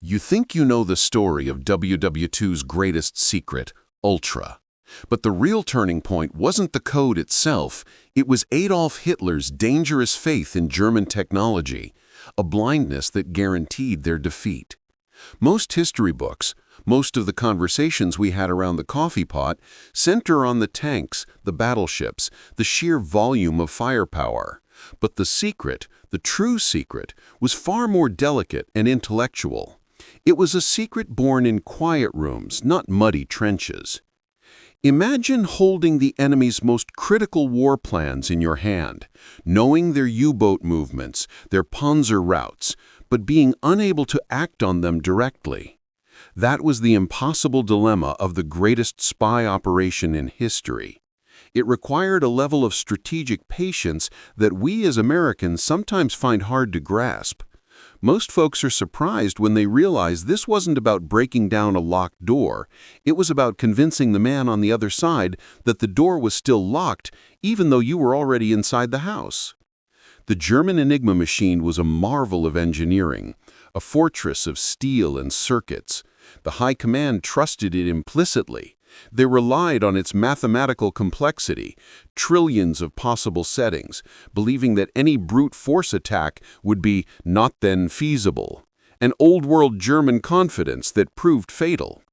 You think you know the story of WWII's greatest secret, Ultra. But the real turning point wasn't the code itself, it was Adolf Hitler's dangerous faith in German technology, a blindness that guaranteed their defeat. Most history books, most of the conversations we had around the coffee pot, center on the tanks, the battleships, the sheer volume of firepower. But the secret, the true secret, was far more delicate and intellectual. It was a secret born in quiet rooms, not muddy trenches. Imagine holding the enemy's most critical war plans in your hand, knowing their U-boat movements, their Panzer routes, but being unable to act on them directly. That was the impossible dilemma of the greatest spy operation in history. It required a level of strategic patience that we as Americans sometimes find hard to grasp. Most folks are surprised when they realize this wasn't about breaking down a locked door. It was about convincing the man on the other side that the door was still locked, even though you were already inside the house. The German Enigma machine was a marvel of engineering, a fortress of steel and circuits. The high command trusted it implicitly. They relied on its mathematical complexity, trillions of possible settings, believing that any brute force attack would be not then feasible, an old-world German confidence that proved fatal.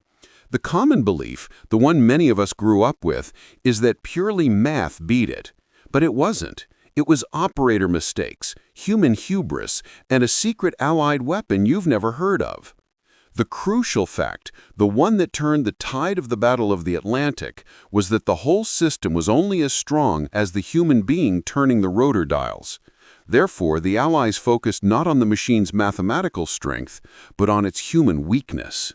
The common belief, the one many of us grew up with, is that purely math beat it. But it wasn't. It was operator mistakes, human hubris, and a secret Allied weapon you've never heard of. The crucial fact, the one that turned the tide of the Battle of the Atlantic, was that the whole system was only as strong as the human being turning the rotor dials. Therefore, the Allies focused not on the machine's mathematical strength, but on its human weakness.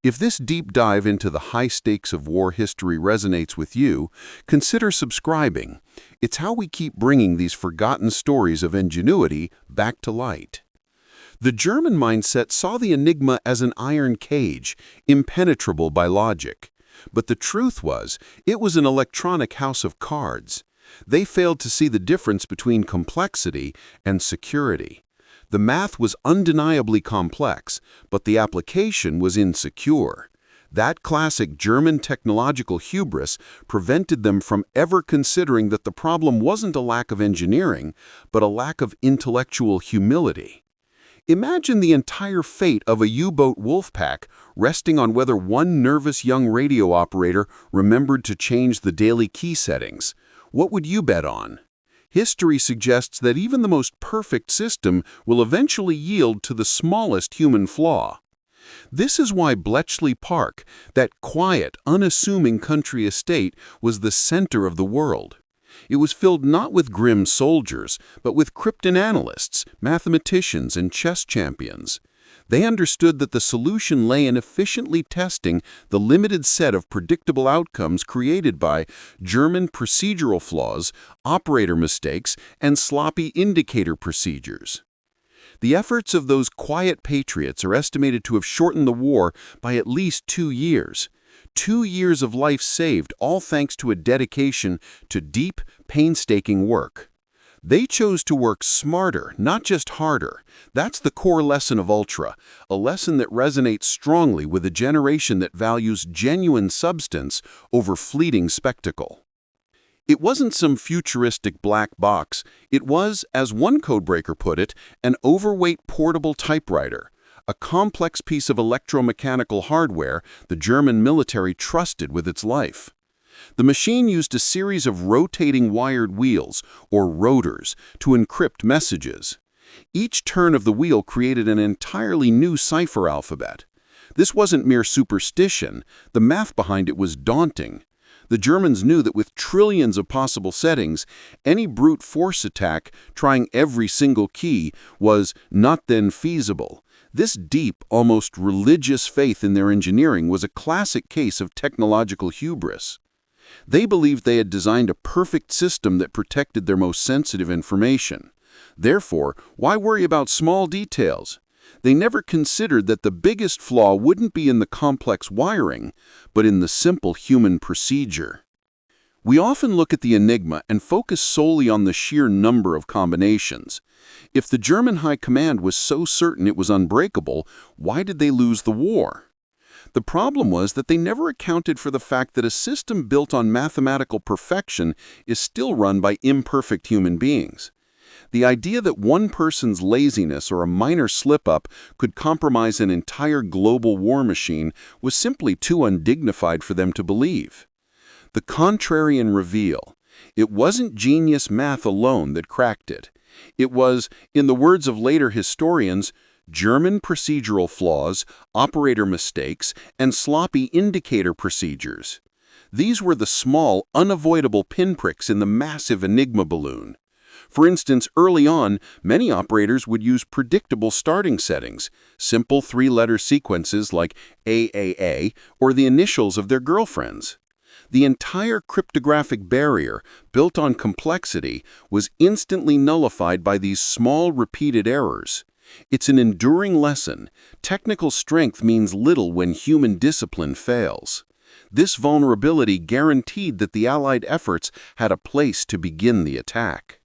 If this deep dive into the high stakes of war history resonates with you, consider subscribing. It's how we keep bringing these forgotten stories of ingenuity back to light. The German mindset saw the Enigma as an iron cage, impenetrable by logic. But the truth was, it was an electronic house of cards. They failed to see the difference between complexity and security. The math was undeniably complex, but the application was insecure. That classic German technological hubris prevented them from ever considering that the problem wasn't a lack of engineering, but a lack of intellectual humility. Imagine the entire fate of a U-boat wolf pack resting on whether one nervous young radio operator remembered to change the daily key settings. What would you bet on? History suggests that even the most perfect system will eventually yield to the smallest human flaw. This is why Bletchley Park, that quiet, unassuming country estate, was the center of the world. It was filled not with grim soldiers, but with cryptanalysts, mathematicians, and chess champions. They understood that the solution lay in efficiently testing the limited set of predictable outcomes created by German procedural flaws, operator mistakes, and sloppy indicator procedures. The efforts of those quiet patriots are estimated to have shortened the war by at least 2 years. 2 years of life saved, all thanks to a dedication to deep, painstaking work. They chose to work smarter, not just harder. That's the core lesson of Ultra, a lesson that resonates strongly with a generation that values genuine substance over fleeting spectacle. It wasn't some futuristic black box. It was, as one codebreaker put it, an overweight portable typewriter. A complex piece of electromechanical hardware the German military trusted with its life. The machine used a series of rotating wired wheels, or rotors, to encrypt messages. Each turn of the wheel created an entirely new cipher alphabet. This wasn't mere superstition. The math behind it was daunting. The Germans knew that with trillions of possible settings, any brute force attack trying every single key was not then feasible. This deep, almost religious faith in their engineering was a classic case of technological hubris. They believed they had designed a perfect system that protected their most sensitive information. Therefore, why worry about small details? They never considered that the biggest flaw wouldn't be in the complex wiring, but in the simple human procedure. We often look at the Enigma and focus solely on the sheer number of combinations. If the German High Command was so certain it was unbreakable, why did they lose the war? The problem was that they never accounted for the fact that a system built on mathematical perfection is still run by imperfect human beings. The idea that one person's laziness or a minor slip-up could compromise an entire global war machine was simply too undignified for them to believe. The contrarian reveal: it wasn't genius math alone that cracked it. It was, in the words of later historians, German procedural flaws, operator mistakes, and sloppy indicator procedures. These were the small, unavoidable pinpricks in the massive Enigma balloon. For instance, early on, many operators would use predictable starting settings, simple three-letter sequences like AAA or the initials of their girlfriends. The entire cryptographic barrier, built on complexity, was instantly nullified by these small, repeated errors. It's an enduring lesson. Technical strength means little when human discipline fails. This vulnerability guaranteed that the Allied efforts had a place to begin the attack.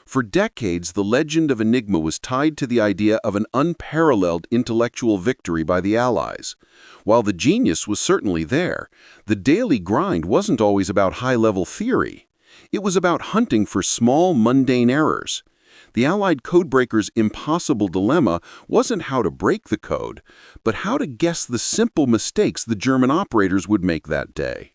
For decades, the legend of Enigma was tied to the idea of an unparalleled intellectual victory by the Allies. While the genius was certainly there, the daily grind wasn't always about high-level theory. It was about hunting for small, mundane errors. The Allied codebreakers' impossible dilemma wasn't how to break the code, but how to guess the simple mistakes the German operators would make that day.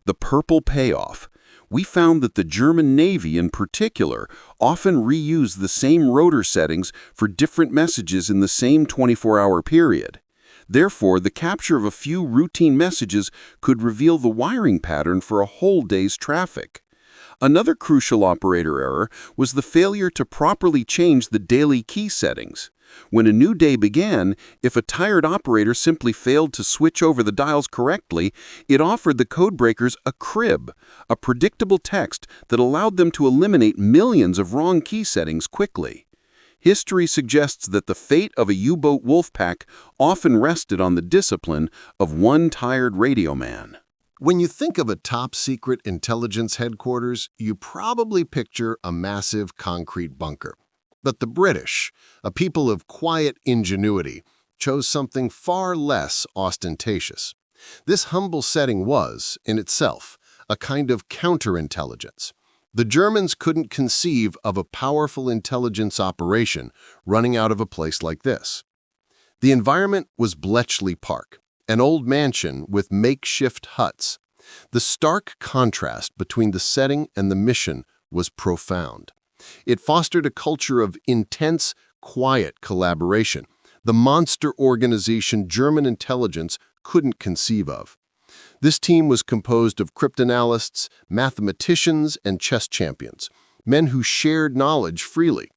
The purple payoff. We found that the German Navy, in particular, often reused the same rotor settings for different messages in the same 24-hour period. Therefore, the capture of a few routine messages could reveal the wiring pattern for a whole day's traffic. Another crucial operator error was the failure to properly change the daily key settings. When a new day began, if a tired operator simply failed to switch over the dials correctly, it offered the codebreakers a crib, a predictable text that allowed them to eliminate millions of wrong key settings quickly. History suggests that the fate of a U-boat wolfpack often rested on the discipline of one tired radio man. When you think of a top-secret intelligence headquarters, you probably picture a massive concrete bunker. But the British, a people of quiet ingenuity, chose something far less ostentatious. This humble setting was, in itself, a kind of counterintelligence. The Germans couldn't conceive of a powerful intelligence operation running out of a place like this. The environment was Bletchley Park, an old mansion with makeshift huts. The stark contrast between the setting and the mission was profound. It fostered a culture of intense, quiet collaboration, the monster organization German intelligence couldn't conceive of. This team was composed of cryptanalysts, mathematicians, and chess champions, men who shared knowledge freely.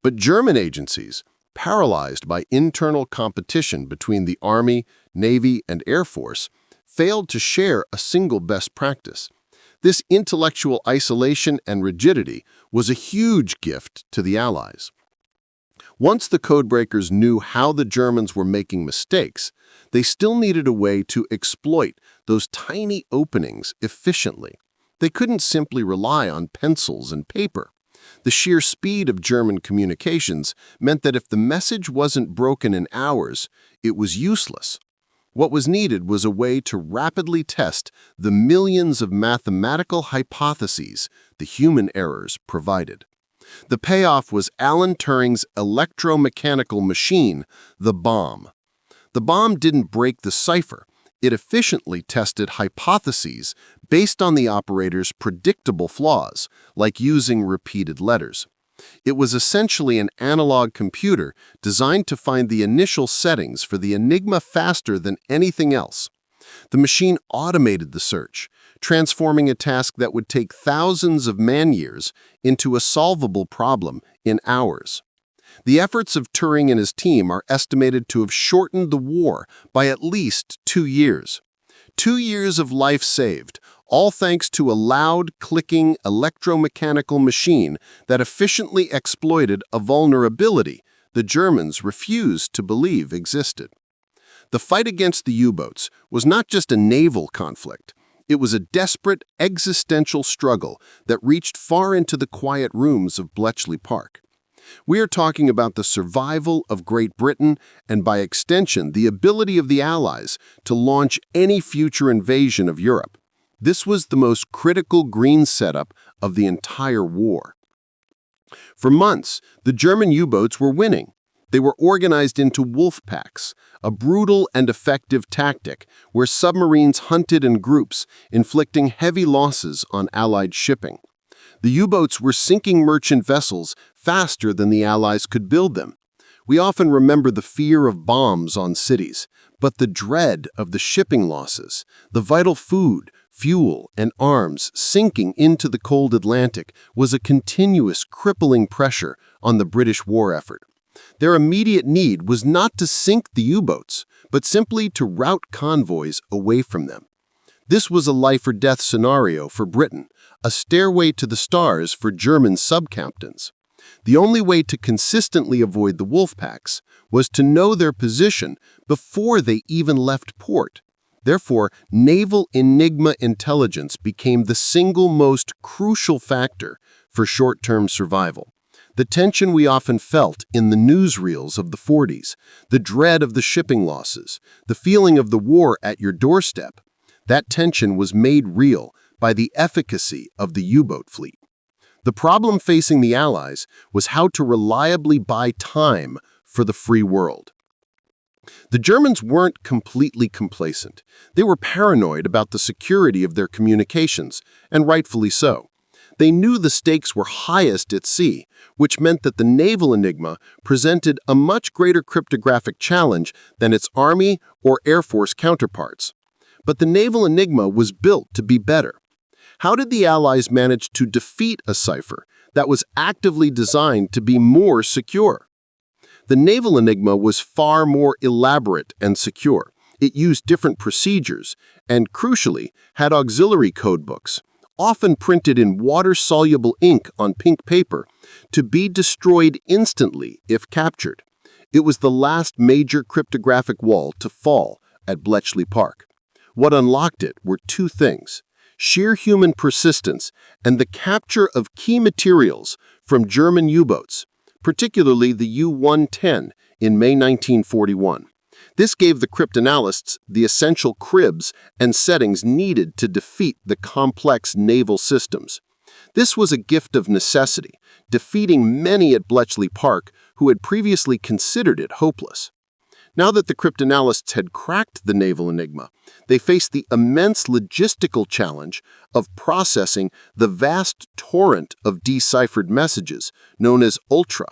But German agencies, paralyzed by internal competition between the Army, Navy, and Air Force, failed to share a single best practice. This intellectual isolation and rigidity was a huge gift to the Allies. Once the codebreakers knew how the Germans were making mistakes, they still needed a way to exploit those tiny openings efficiently. They couldn't simply rely on pencils and paper. The sheer speed of German communications meant that if the message wasn't broken in hours, it was useless. What was needed was a way to rapidly test the millions of mathematical hypotheses the human errors provided. The payoff was Alan Turing's electromechanical machine, the bomb. The bomb didn't break the cipher. It efficiently tested hypotheses based on the operator's predictable flaws, like using repeated letters. It was essentially an analog computer designed to find the initial settings for the Enigma faster than anything else. The machine automated the search, transforming a task that would take thousands of man-years into a solvable problem in hours. The efforts of Turing and his team are estimated to have shortened the war by at least 2 years. 2 years of life saved, all thanks to a loud, clicking, electromechanical machine that efficiently exploited a vulnerability the Germans refused to believe existed. The fight against the U-boats was not just a naval conflict. It was a desperate, existential struggle that reached far into the quiet rooms of Bletchley Park. We are talking about the survival of Great Britain and, by extension, the ability of the Allies to launch any future invasion of Europe. This was the most critical green setup of the entire war. For months, the German U-boats were winning. They were organized into wolf packs, a brutal and effective tactic where submarines hunted in groups, inflicting heavy losses on Allied shipping. The U-boats were sinking merchant vessels faster than the Allies could build them. We often remember the fear of bombs on cities, but the dread of the shipping losses, the vital food, fuel, and arms sinking into the cold Atlantic was a continuous crippling pressure on the British war effort. Their immediate need was not to sink the U-boats, but simply to rout convoys away from them. This was a life-or-death scenario for Britain, a stairway to the stars for German sub-captains. The only way to consistently avoid the wolf packs was to know their position before they even left port. Therefore, naval Enigma intelligence became the single most crucial factor for short-term survival. The tension we often felt in the newsreels of the 40s, the dread of the shipping losses, the feeling of the war at your doorstep, that tension was made real by the efficacy of the U-boat fleet. The problem facing the Allies was how to reliably buy time for the free world. The Germans weren't completely complacent. They were paranoid about the security of their communications, and rightfully so. They knew the stakes were highest at sea, which meant that the naval Enigma presented a much greater cryptographic challenge than its Army or Air Force counterparts. But the naval Enigma was built to be better. How did the Allies manage to defeat a cipher that was actively designed to be more secure? The naval Enigma was far more elaborate and secure. It used different procedures and, crucially, had auxiliary codebooks, often printed in water-soluble ink on pink paper, to be destroyed instantly if captured. It was the last major cryptographic wall to fall at Bletchley Park. What unlocked it were two things: sheer human persistence and the capture of key materials from German U-boats, particularly the U-110 in May 1941. This gave the cryptanalysts the essential cribs and settings needed to defeat the complex naval systems. This was a gift of necessity, defeating many at Bletchley Park who had previously considered it hopeless. Now that the cryptanalysts had cracked the naval Enigma, they faced the immense logistical challenge of processing the vast torrent of deciphered messages known as ultra.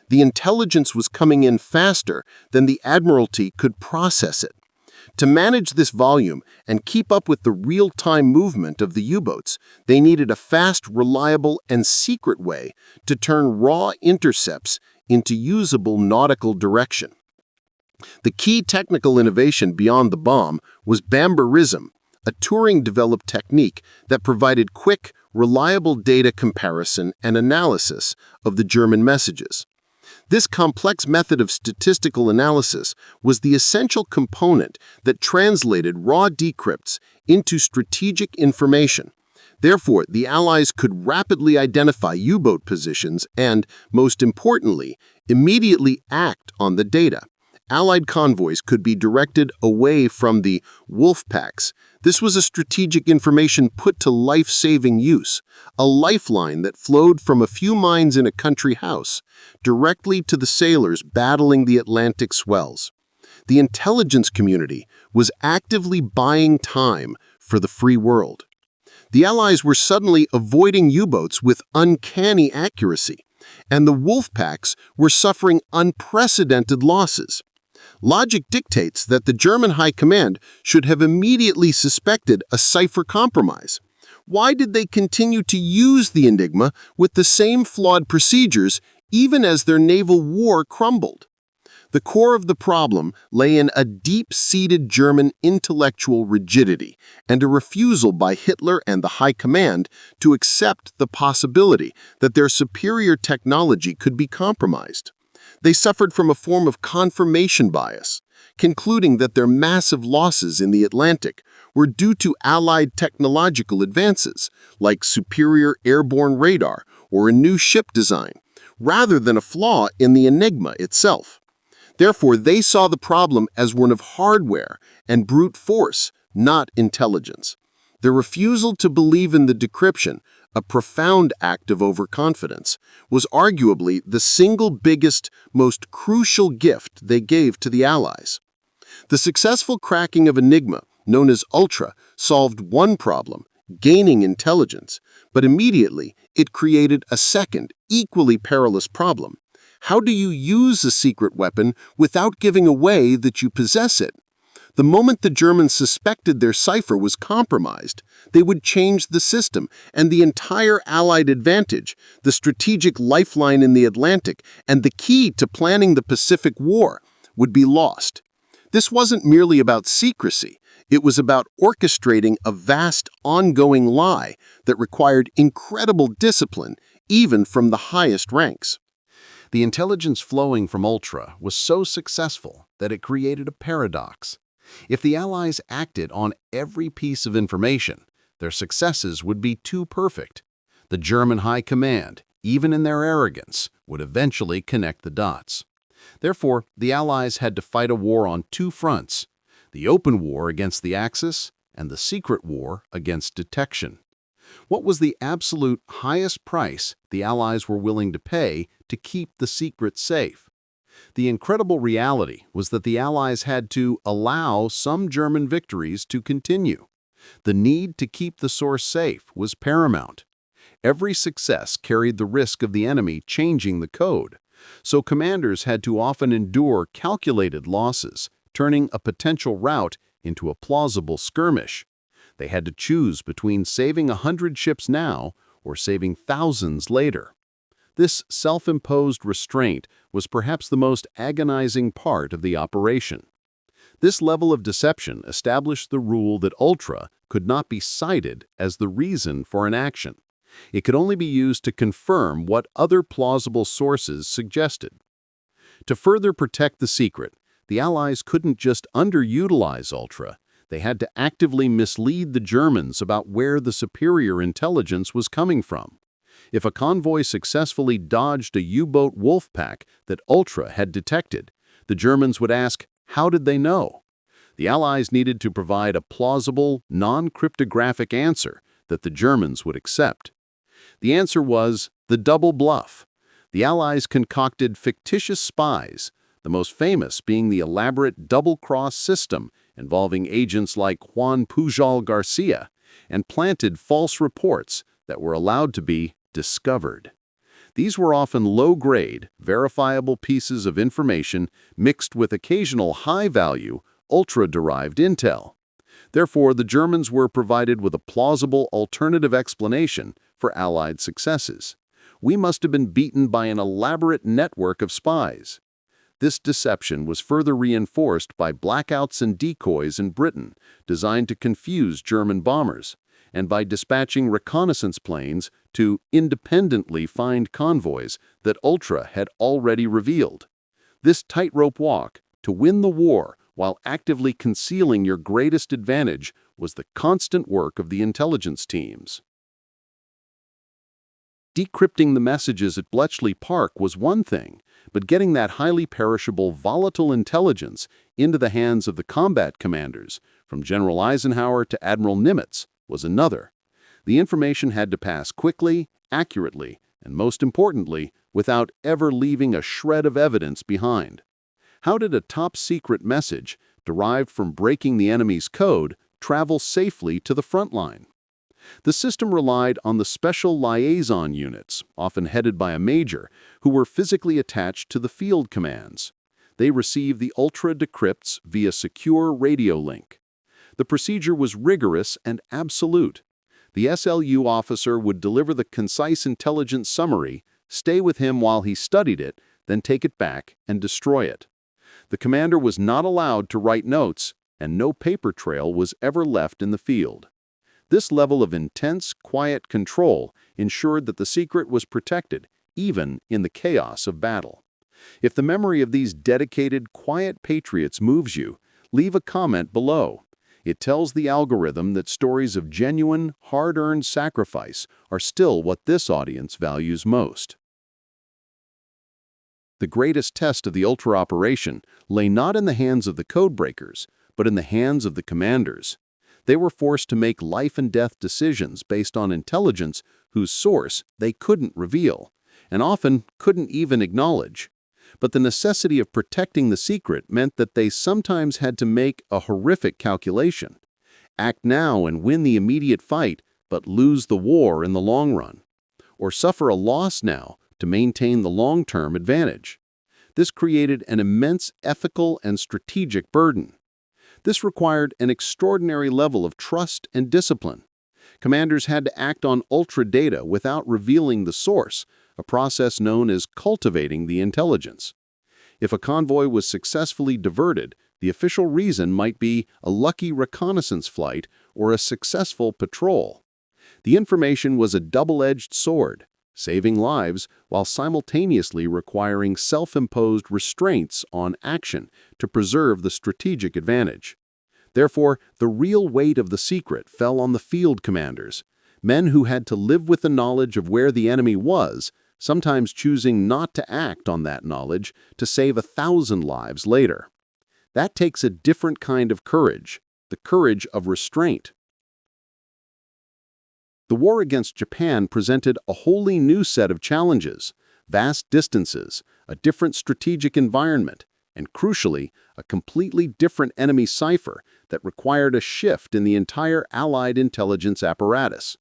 The intelligence was coming in faster than the Admiralty could process it. To manage this volume and keep up with the real-time movement of the U-boats, they needed a fast, reliable, and secret way to turn raw intercepts into usable nautical direction. The key technical innovation beyond the bomb was bambarism, a Turing-developed technique that provided quick, reliable data comparison and analysis of the German messages. This complex method of statistical analysis was the essential component that translated raw decrypts into strategic information. Therefore, the Allies could rapidly identify U-boat positions and, most importantly, immediately act on the data. Allied convoys could be directed away from the wolf packs. This was a strategic information put to life-saving use, a lifeline that flowed from a few mines in a country house directly to the sailors battling the Atlantic swells. The intelligence community was actively buying time for the free world. The Allies were suddenly avoiding U-boats with uncanny accuracy, and the wolf packs were suffering unprecedented losses. Logic dictates that the German High Command should have immediately suspected a Cipher compromise. Why did they continue to use the Enigma with the same flawed procedures even as their naval war crumbled? The core of the problem lay in a deep-seated German intellectual rigidity and a refusal by Hitler and the High Command to accept the possibility that their superior technology could be compromised. They suffered from a form of confirmation bias, concluding that their massive losses in the Atlantic were due to Allied technological advances, like superior airborne radar or a new ship design, rather than a flaw in the Enigma itself. Therefore, they saw the problem as one of hardware and brute force, not intelligence. Their refusal to believe in the decryption, a profound act of overconfidence, was arguably the single biggest, most crucial gift they gave to the Allies. The successful cracking of Enigma, known as Ultra, solved one problem, gaining intelligence, but immediately it created a second, equally perilous problem. How do you use a secret weapon without giving away that you possess it? The moment the Germans suspected their cipher was compromised, they would change the system, and the entire Allied advantage, the strategic lifeline in the Atlantic, and the key to planning the Pacific War, would be lost. This wasn't merely about secrecy. It was about orchestrating a vast, ongoing lie that required incredible discipline, even from the highest ranks. The intelligence flowing from Ultra was so successful that it created a paradox. If the Allies acted on every piece of information, their successes would be too perfect. The German high command, even in their arrogance, would eventually connect the dots. Therefore, the Allies had to fight a war on two fronts: the open war against the Axis and the secret war against detection. What was the absolute highest price the Allies were willing to pay to keep the secret safe? The incredible reality was that the Allies had to allow some German victories to continue. The need to keep the source safe was paramount. Every success carried the risk of the enemy changing the code, so commanders had to often endure calculated losses, turning a potential rout into a plausible skirmish. They had to choose between saving 100 ships now or saving thousands later. This self-imposed restraint was perhaps the most agonizing part of the operation. This level of deception established the rule that Ultra could not be cited as the reason for an action. It could only be used to confirm what other plausible sources suggested. To further protect the secret, the Allies couldn't just underutilize Ultra. They had to actively mislead the Germans about where the superior intelligence was coming from. If a convoy successfully dodged a U-boat wolf pack that Ultra had detected, the Germans would ask, how did they know? The Allies needed to provide a plausible, non-cryptographic answer that the Germans would accept. The answer was the Double-Bluff. The Allies concocted fictitious spies, the most famous being the elaborate double-cross system involving agents like Juan Pujol Garcia, and planted false reports that were allowed to be discovered. These were often low-grade, verifiable pieces of information mixed with occasional high-value, ultra-derived intel. Therefore, the Germans were provided with a plausible alternative explanation for Allied successes. We must have been beaten by an elaborate network of spies. This deception was further reinforced by blackouts and decoys in Britain, designed to confuse German bombers, and by dispatching reconnaissance planes to independently find convoys that Ultra had already revealed. This tightrope walk to win the war while actively concealing your greatest advantage was the constant work of the intelligence teams. Decrypting the messages at Bletchley Park was one thing, but getting that highly perishable, volatile intelligence into the hands of the combat commanders, from General Eisenhower to Admiral Nimitz, was another. The information had to pass quickly, accurately, and most importantly, without ever leaving a shred of evidence behind. How did a top-secret message, derived from breaking the enemy's code, travel safely to the front line? The system relied on the special liaison units, often headed by a major, who were physically attached to the field commands. They received the Ultra decrypts via secure radio link. The procedure was rigorous and absolute. The SLU officer would deliver the concise intelligence summary, stay with him while he studied it, then take it back and destroy it. The commander was not allowed to write notes, and no paper trail was ever left in the field. This level of intense, quiet control ensured that the secret was protected, even in the chaos of battle. If the memory of these dedicated, quiet patriots moves you, leave a comment below. It tells the algorithm that stories of genuine, hard-earned sacrifice are still what this audience values most. The greatest test of the Ultra operation lay not in the hands of the codebreakers, but in the hands of the commanders. They were forced to make life-and-death decisions based on intelligence whose source they couldn't reveal, and often couldn't even acknowledge. But the necessity of protecting the secret meant that they sometimes had to make a horrific calculation. Act now and win the immediate fight, but lose the war in the long run. Or suffer a loss now to maintain the long-term advantage. This created an immense ethical and strategic burden. This required an extraordinary level of trust and discipline. Commanders had to act on ultra data without revealing the source, a process known as cultivating the intelligence. If a convoy was successfully diverted, the official reason might be a lucky reconnaissance flight or a successful patrol. The information was a double-edged sword, saving lives while simultaneously requiring self-imposed restraints on action to preserve the strategic advantage. Therefore, the real weight of the secret fell on the field commanders, men who had to live with the knowledge of where the enemy was, sometimes choosing not to act on that knowledge to save 1,000 lives later. That takes a different kind of courage, the courage of restraint. The war against Japan presented a wholly new set of challenges, vast distances, a different strategic environment, and crucially, a completely different enemy cipher that required a shift in the entire Allied intelligence apparatus.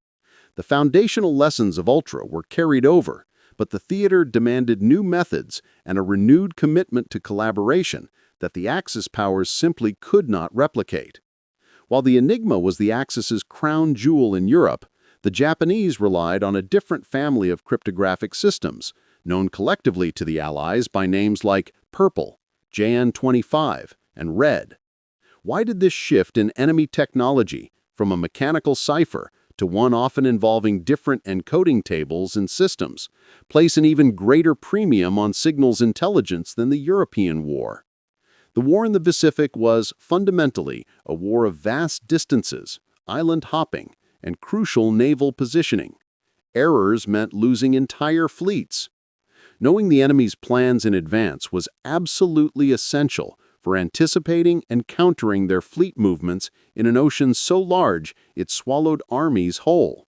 The foundational lessons of Ultra were carried over, but the theater demanded new methods and a renewed commitment to collaboration that the Axis powers simply could not replicate. While the Enigma was the Axis's crown jewel in Europe, the Japanese relied on a different family of cryptographic systems, known collectively to the Allies by names like Purple, JN-25, and Red. Why did this shift in enemy technology, from a mechanical cipher to one often involving different encoding tables and systems, place an even greater premium on signals intelligence than the European war? The war in the Pacific was, fundamentally, a war of vast distances, island hopping, and crucial naval positioning. Errors meant losing entire fleets. Knowing the enemy's plans in advance was absolutely essential for anticipating and countering their fleet movements in an ocean so large it swallowed armies whole.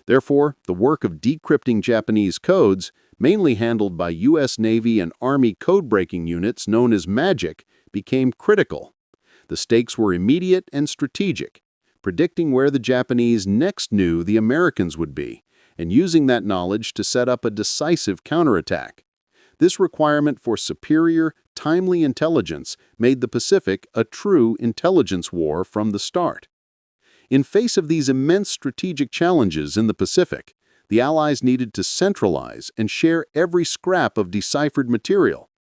Therefore, the work of decrypting Japanese codes, mainly handled by U.S. Navy and Army code-breaking units known as MAGIC, became critical. The stakes were immediate and strategic, predicting where the Japanese next knew the Americans would be, and using that knowledge to set up a decisive counterattack. This requirement for superior, timely intelligence made the Pacific a true intelligence war from the start. In face of these immense strategic challenges in the Pacific, the Allies needed to centralize and share every scrap of deciphered material.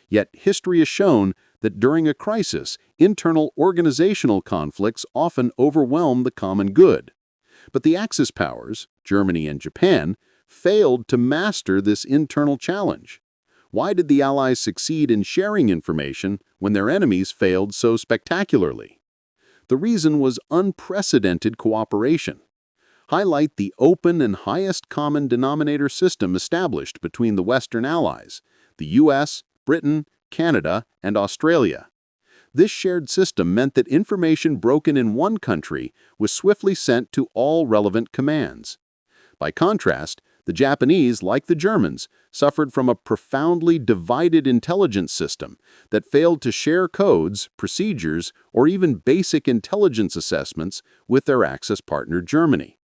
Yet history has shown that during a crisis, internal organizational conflicts often overwhelm the common good. But the Axis powers, Germany and Japan, failed to master this internal challenge. Why did the Allies succeed in sharing information when their enemies failed so spectacularly? The reason was unprecedented cooperation. Highlight the open and highest common denominator system established between the Western Allies, the US, Britain, Canada, and Australia. This shared system meant that information broken in one country was swiftly sent to all relevant commands. By contrast, the Japanese, like the Germans, suffered from a profoundly divided intelligence system that failed to share codes, procedures, or even basic intelligence assessments with their Axis partner Germany.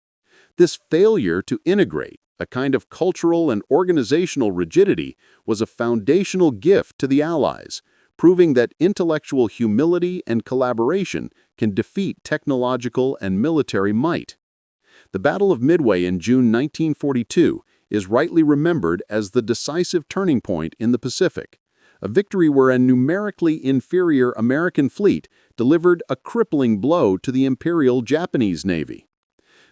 This failure to integrate, a kind of cultural and organizational rigidity, was a foundational gift to the Allies, proving that intellectual humility and collaboration can defeat technological and military might. The Battle of Midway in June 1942 is rightly remembered as the decisive turning point in the Pacific, a victory where a numerically inferior American fleet delivered a crippling blow to the Imperial Japanese Navy.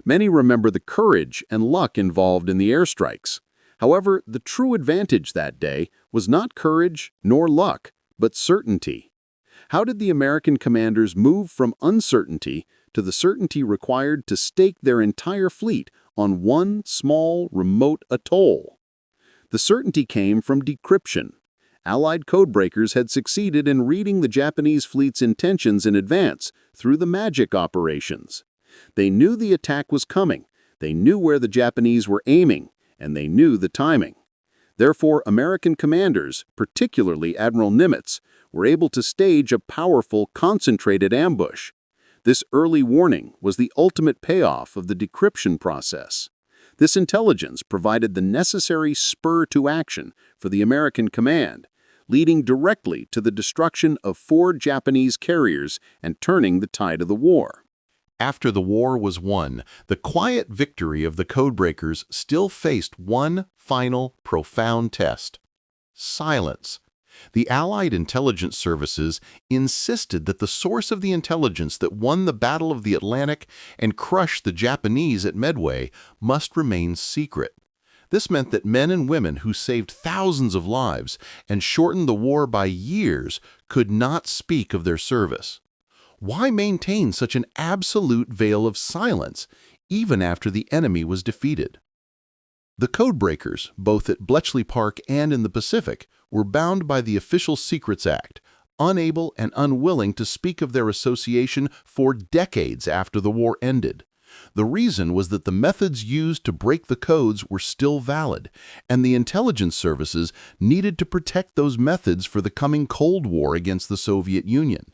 Many remember the courage and luck involved in the airstrikes. However, the true advantage that day was not courage nor luck, but certainty. How did the American commanders move from uncertainty to the certainty required to stake their entire fleet on one small, remote atoll? The certainty came from decryption, Allied codebreakers had succeeded in reading the Japanese fleet's intentions in advance through the magic operations. They knew the attack was coming, they knew where the Japanese were aiming, and they knew the timing. Therefore, American commanders, particularly Admiral Nimitz, were able to stage a powerful, concentrated ambush. This early warning was the ultimate payoff of the decryption process. This intelligence provided the necessary spur to action for the American command, leading directly to the destruction of 4 Japanese carriers and turning the tide of the war. After the war was won, the quiet victory of the Codebreakers still faced one final, profound test: silence. The Allied intelligence services insisted that the source of the intelligence that won the Battle of the Atlantic and crushed the Japanese at Midway must remain secret. This meant that men and women who saved thousands of lives and shortened the war by years could not speak of their service. Why maintain such an absolute veil of silence, even after the enemy was defeated? The Codebreakers, both at Bletchley Park and in the Pacific, were bound by the Official Secrets Act, unable and unwilling to speak of their association for decades after the war ended. The reason was that the methods used to break the codes were still valid, and the intelligence services needed to protect those methods for the coming Cold War against the Soviet Union.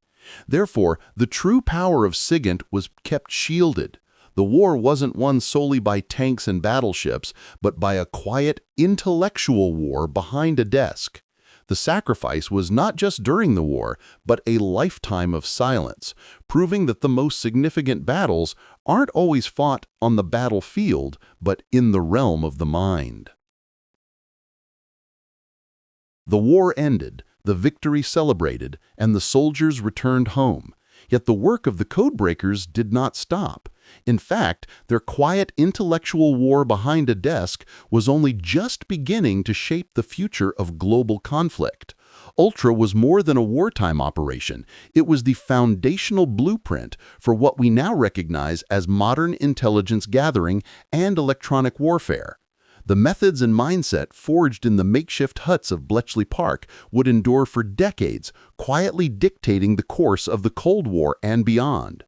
Therefore, the true power of SIGINT was kept shielded. The war wasn't won solely by tanks and battleships, but by a quiet, intellectual war behind a desk. The sacrifice was not just during the war, but a lifetime of silence, proving that the most significant battles aren't always fought on the battlefield, but in the realm of the mind. The war ended, the victory celebrated, and the soldiers returned home. Yet the work of the Codebreakers did not stop. In fact, their quiet intellectual war behind a desk was only just beginning to shape the future of global conflict. Ultra was more than a wartime operation. It was the foundational blueprint for what we now recognize as modern intelligence gathering and electronic warfare. The methods and mindset forged in the makeshift huts of Bletchley Park would endure for decades, quietly dictating the course of the Cold War and beyond.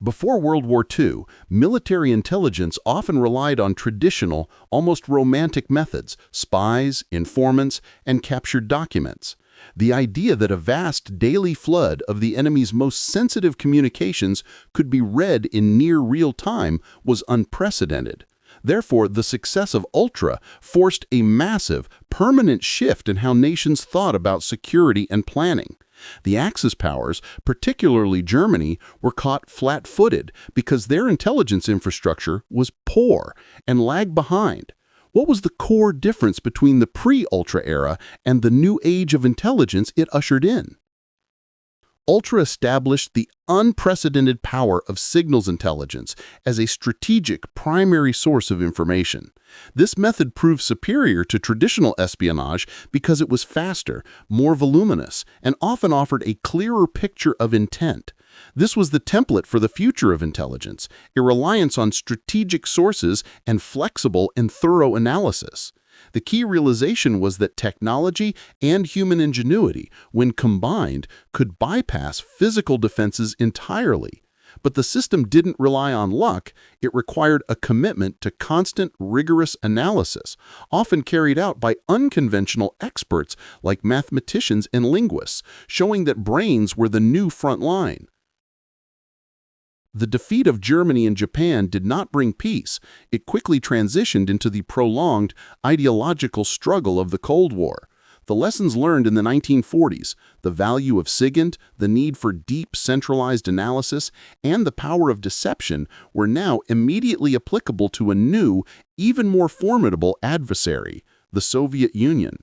Before World War II, military intelligence often relied on traditional, almost romantic methods: spies, informants, and captured documents. The idea that a vast daily flood of the enemy's most sensitive communications could be read in near real time was unprecedented. Therefore, the success of Ultra forced a massive, permanent shift in how nations thought about security and planning. The Axis powers, particularly Germany, were caught flat-footed because their intelligence infrastructure was poor and lagged behind. What was the core difference between the pre-Ultra era and the new age of intelligence it ushered in? Ultra established the unprecedented power of signals intelligence as a strategic primary source of information. This method proved superior to traditional espionage because it was faster, more voluminous, and often offered a clearer picture of intent. This was the template for the future of intelligence, a reliance on strategic sources and flexible and thorough analysis. The key realization was that technology and human ingenuity, when combined, could bypass physical defenses entirely. But the system didn't rely on luck. It required a commitment to constant, rigorous analysis, often carried out by unconventional experts like mathematicians and linguists, showing that brains were the new front line. The defeat of Germany and Japan did not bring peace. It quickly transitioned into the prolonged ideological struggle of the Cold War. The lessons learned in the 1940s, the value of SIGINT, the need for deep centralized analysis, and the power of deception were now immediately applicable to a new, even more formidable adversary, the Soviet Union.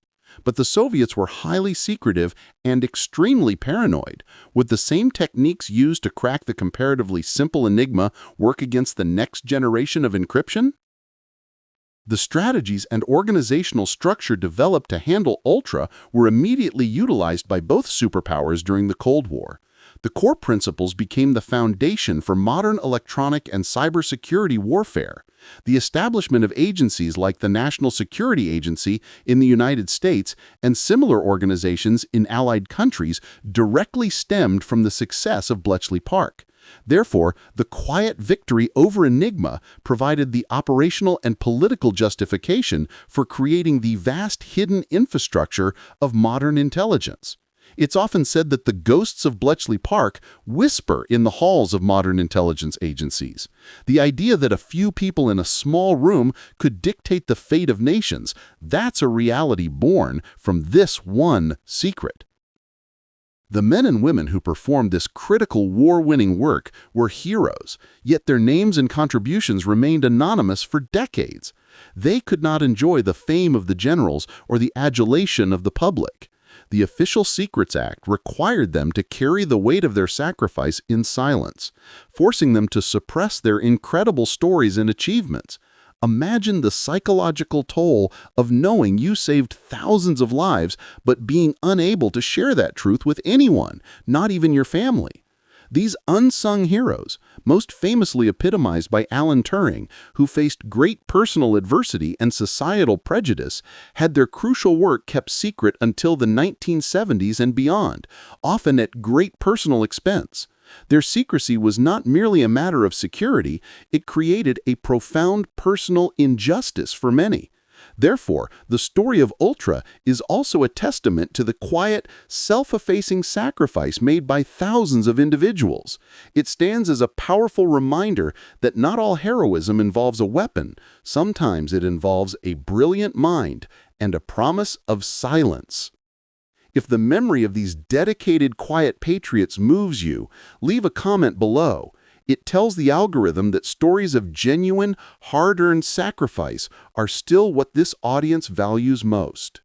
But the Soviets were highly secretive and extremely paranoid. Would the same techniques used to crack the comparatively simple Enigma work against the next generation of encryption? The strategies and organizational structure developed to handle Ultra were immediately utilized by both superpowers during the Cold War. The core principles became the foundation for modern electronic and cybersecurity warfare. The establishment of agencies like the National Security Agency in the United States and similar organizations in allied countries directly stemmed from the success of Bletchley Park. Therefore, the quiet victory over Enigma provided the operational and political justification for creating the vast hidden infrastructure of modern intelligence. It's often said that the ghosts of Bletchley Park whisper in the halls of modern intelligence agencies. The idea that a few people in a small room could dictate the fate of nations, that's a reality born from this one secret. The men and women who performed this critical war-winning work were heroes, yet their names and contributions remained anonymous for decades. They could not enjoy the fame of the generals or the adulation of the public. The Official Secrets Act required them to carry the weight of their sacrifice in silence, forcing them to suppress their incredible stories and achievements. Imagine the psychological toll of knowing you saved thousands of lives but being unable to share that truth with anyone, not even your family. These unsung heroes, most famously epitomized by Alan Turing, who faced great personal adversity and societal prejudice, had their crucial work kept secret until the 1970s and beyond, often at great personal expense. Their secrecy was not merely a matter of security, it created a profound personal injustice for many. Therefore, the story of Ultra is also a testament to the quiet, self-effacing sacrifice made by thousands of individuals. It stands as a powerful reminder that not all heroism involves a weapon. Sometimes it involves a brilliant mind and a promise of silence. If the memory of these dedicated, quiet patriots moves you, leave a comment below. It tells the algorithm that stories of genuine, hard-earned sacrifice are still what this audience values most.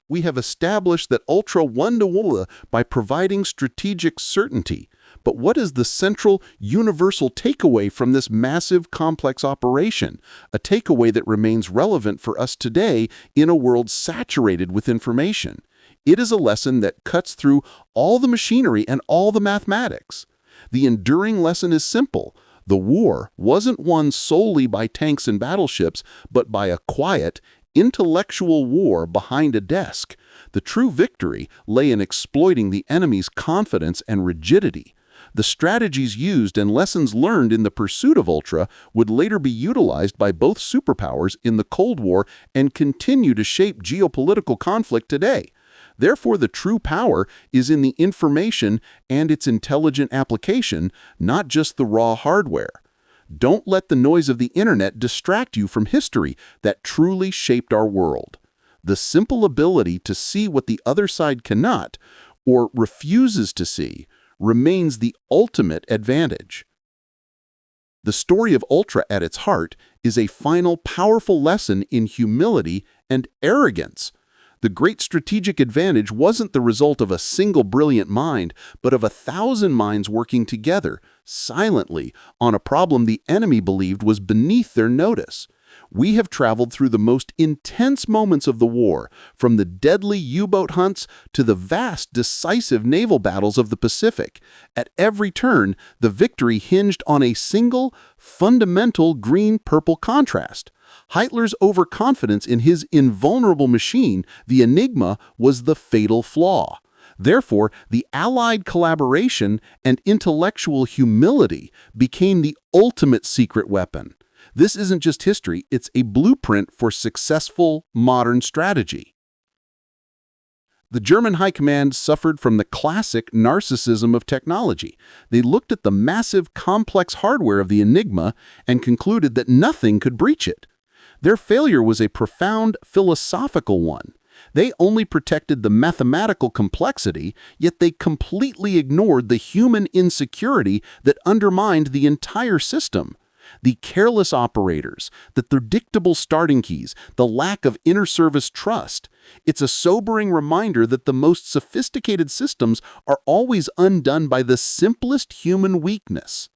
We have established that Ultra won WWII by providing strategic certainty. But what is the central, universal takeaway from this massive, complex operation? A takeaway that remains relevant for us today in a world saturated with information. It is a lesson that cuts through all the machinery and all the mathematics. The enduring lesson is simple. The war wasn't won solely by tanks and battleships, but by a quiet, intellectual war behind a desk. The true victory lay in exploiting the enemy's confidence and rigidity. The strategies used and lessons learned in the pursuit of Ultra would later be utilized by both superpowers in the Cold War and continue to shape geopolitical conflict today. Therefore, the true power is in the information and its intelligent application, not just the raw hardware. Don't let the noise of the internet distract you from history that truly shaped our world. The simple ability to see what the other side cannot, or refuses to see, remains the ultimate advantage. The story of Ultra at its heart is a final, powerful lesson in humility and arrogance. The great strategic advantage wasn't the result of a single brilliant mind, but of 1,000 minds working together, silently, on a problem the enemy believed was beneath their notice. We have traveled through the most intense moments of the war, from the deadly U-boat hunts to the vast, decisive naval battles of the Pacific. At every turn, the victory hinged on a single, fundamental green-purple contrast. Hitler's overconfidence in his invulnerable machine, the Enigma, was the fatal flaw. Therefore, the Allied collaboration and intellectual humility became the ultimate secret weapon. This isn't just history, it's a blueprint for successful modern strategy. The German High Command suffered from the classic narcissism of technology. They looked at the massive, complex hardware of the Enigma and concluded that nothing could breach it. Their failure was a profound philosophical one. They only protected the mathematical complexity, yet they completely ignored the human insecurity that undermined the entire system. The careless operators, the predictable starting keys, the lack of inter-service trust. It's a sobering reminder that the most sophisticated systems are always undone by the simplest human weakness.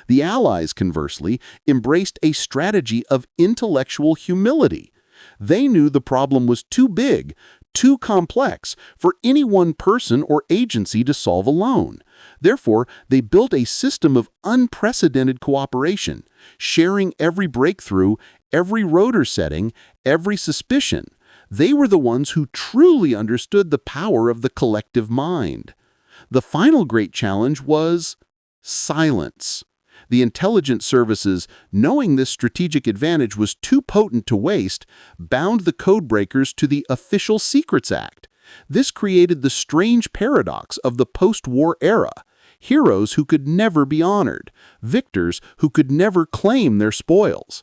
The Allies, conversely, embraced a strategy of intellectual humility. They knew the problem was too big, too complex for any one person or agency to solve alone. Therefore, they built a system of unprecedented cooperation, sharing every breakthrough, every rotor setting, every suspicion. They were the ones who truly understood the power of the collective mind. The final great challenge was silence. The intelligence services, knowing this strategic advantage was too potent to waste, bound the Codebreakers to the Official Secrets Act. This created the strange paradox of the post-war era: heroes who could never be honored, victors who could never claim their spoils.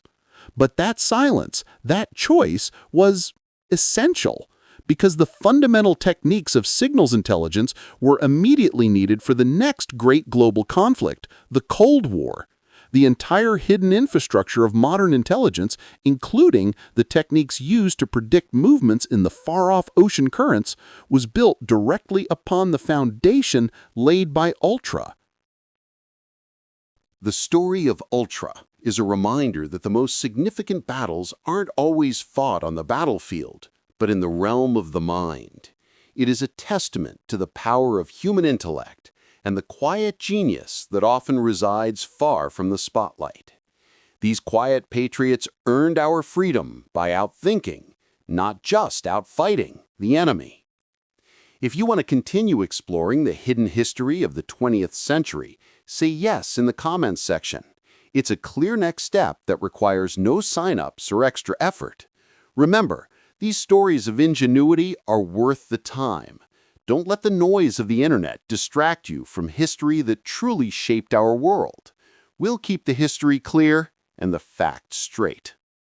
But that silence, that choice, was essential, because the fundamental techniques of signals intelligence were immediately needed for the next great global conflict, the Cold War. The entire hidden infrastructure of modern intelligence, including the techniques used to predict movements in the far-off ocean currents, was built directly upon the foundation laid by Ultra. The story of Ultra is a reminder that the most significant battles aren't always fought on the battlefield, but in the realm of the mind. It is a testament to the power of human intellect and the quiet genius that often resides far from the spotlight. These quiet patriots earned our freedom by outthinking, not just outfighting, the enemy. If you want to continue exploring the hidden history of the 20th century, say yes in the comments section. It's a clear next step that requires no sign-ups or extra effort. Remember, these stories of ingenuity are worth the time. Don't let the noise of the internet distract you from history that truly shaped our world. We'll keep the history clear and the facts straight.